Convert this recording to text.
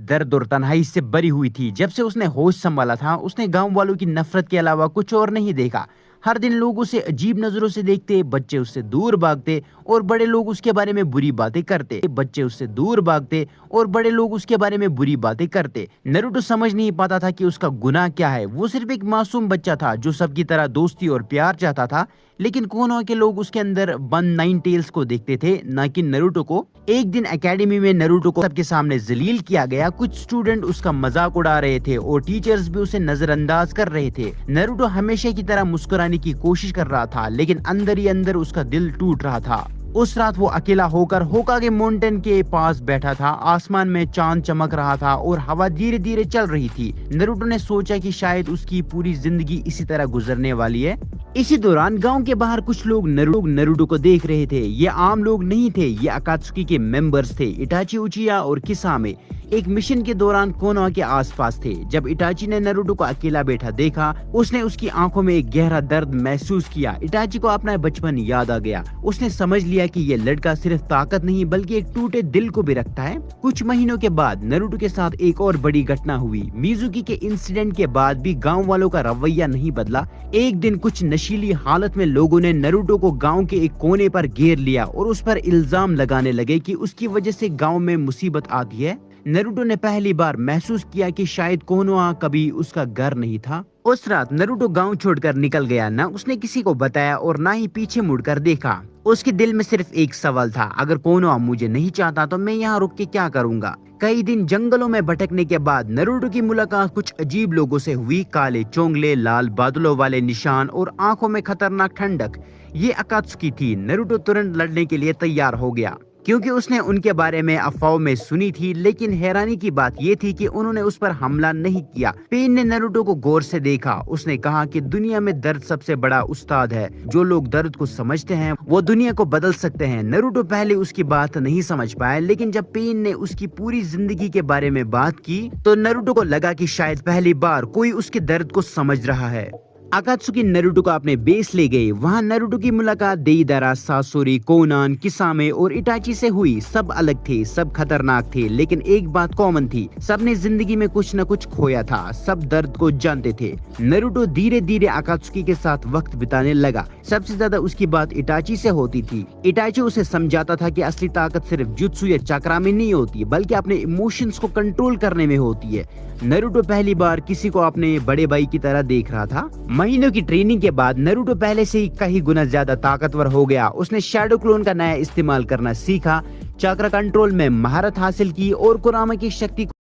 दर्द और तन्हाई से भरी हुई थी। जब से उसने होश संभाला था, उसने गांव वालों की नफरत के अलावा कुछ और नहीं देखा। हर दिन लोग उसे अजीब नजरों से देखते, बच्चे उससे दूर भागते और बड़े लोग उसके बारे में बुरी बातें करते। नरूटो समझ नहीं पाता था कि उसका गुनाह क्या है। वो सिर्फ एक मासूम बच्चा था जो सबकी तरह दोस्ती और प्यार चाहता था, लेकिन कोनोहा के लोग उसके अंदर बंद नाइन टेल्स को देखते थे, न कि नरूटो को। एक दिन एकेडमी में नरूटो को सबके सामने जलील किया गया। कुछ स्टूडेंट उसका मजाक उड़ा रहे थे और टीचर्स भी उसे नजरअंदाज कर रहे थे। नरूटो हमेशा की तरह मुस्कुराने की कोशिश कर रहा था, लेकिन अंदर ही अंदर उसका दिल टूट रहा था। उस रात वो अकेला होकर होकागे माउंटेन के पास बैठा था। आसमान में चांद चमक रहा था और हवा धीरे धीरे चल रही थी। नरूटो ने सोचा कि शायद उसकी पूरी जिंदगी इसी तरह गुजरने वाली है। इसी दौरान गांव के बाहर कुछ लोग नरूटो को देख रहे थे। ये आम लोग नहीं थे, ये अकात्सुकी के मेंबर्स थे। इटाची उचिया और किसामे एक मिशन के दौरान कोनोहा के आसपास थे। जब इटाची ने नरूटो को अकेला बैठा देखा, उसने उसकी आंखों में एक गहरा दर्द महसूस किया। इटाची को अपना बचपन याद आ गया। उसने समझ लिया कि ये लड़का सिर्फ ताकत नहीं बल्कि एक टूटे दिल को भी रखता है। कुछ महीनों के बाद नरूटो के साथ एक और बड़ी घटना हुई। मिजुकी के इंसिडेंट के बाद भी गांव वालों का रवैया नहीं बदला। एक दिन कुछ नशीली हालत में लोगों ने नरूटो को गांव के एक कोने पर घेर लिया और उस पर इल्जाम लगाने लगे कि उसकी वजह से गांव में मुसीबत आती है। नरूटो ने पहली बार महसूस किया कि शायद कोनोहा कभी उसका घर नहीं था। उस रात नरूटो गांव छोड़कर निकल गया। न उसने किसी को बताया और ना ही पीछे मुड़कर देखा। उसके दिल में सिर्फ एक सवाल था, अगर कोनोहा मुझे नहीं चाहता तो मैं यहाँ रुक के क्या करूँगा। कई दिन जंगलों में भटकने के बाद नरूटो की मुलाकात कुछ अजीब लोगों से हुई। काले चोंगले, लाल बादलों वाले निशान और आंखों में खतरनाक ठंडक। ये अकात्सुकी थी। नरूटो तुरंत लड़ने के लिए तैयार हो गया क्योंकि उसने उनके बारे में अफवाहों में सुनी थी। लेकिन हैरानी की बात यह थी कि उन्होंने उस पर हमला नहीं किया। पेन ने नरूटो को गौर से देखा। उसने कहा कि दुनिया में दर्द सबसे बड़ा उस्ताद है। जो लोग दर्द को समझते हैं वो दुनिया को बदल सकते हैं। नरूटो पहले उसकी बात नहीं समझ पाया, लेकिन जब पेन ने उसकी पूरी जिंदगी के बारे में बात की तो नरूटो को लगा कि शायद पहली बार कोई उसके दर्द को समझ रहा है। अकात्सुकी नरूटो को अपने बेस ले गए। वहां नरूटो की मुलाकात देइदारा, सासोरी, कोनान, किसामे और इटाची से हुई। सब अलग थे, सब खतरनाक थे, लेकिन एक बात कॉमन थी, सबने जिंदगी में कुछ न कुछ खोया था। सब दर्द को जानते थे। नरूटो धीरे धीरे अकात्सुकी के साथ वक्त बिताने लगा। सबसे ज्यादा उसकी बात इटाची से होती थी। इटाची उसे समझाता था कि असली ताकत सिर्फ जुत्सु या चक्रा में नहीं होती, बल्कि अपने इमोशंस को कंट्रोल करने में होती है। नरूटो पहली बार किसी को अपने बड़े भाई की तरह देख रहा था। महीनों की ट्रेनिंग के बाद नरूटो पहले से ही कई गुना ज्यादा ताकतवर हो गया। उसने शैडो क्लोन का नया इस्तेमाल करना सीखा, चक्र कंट्रोल में महारत हासिल की और कुरामा की शक्ति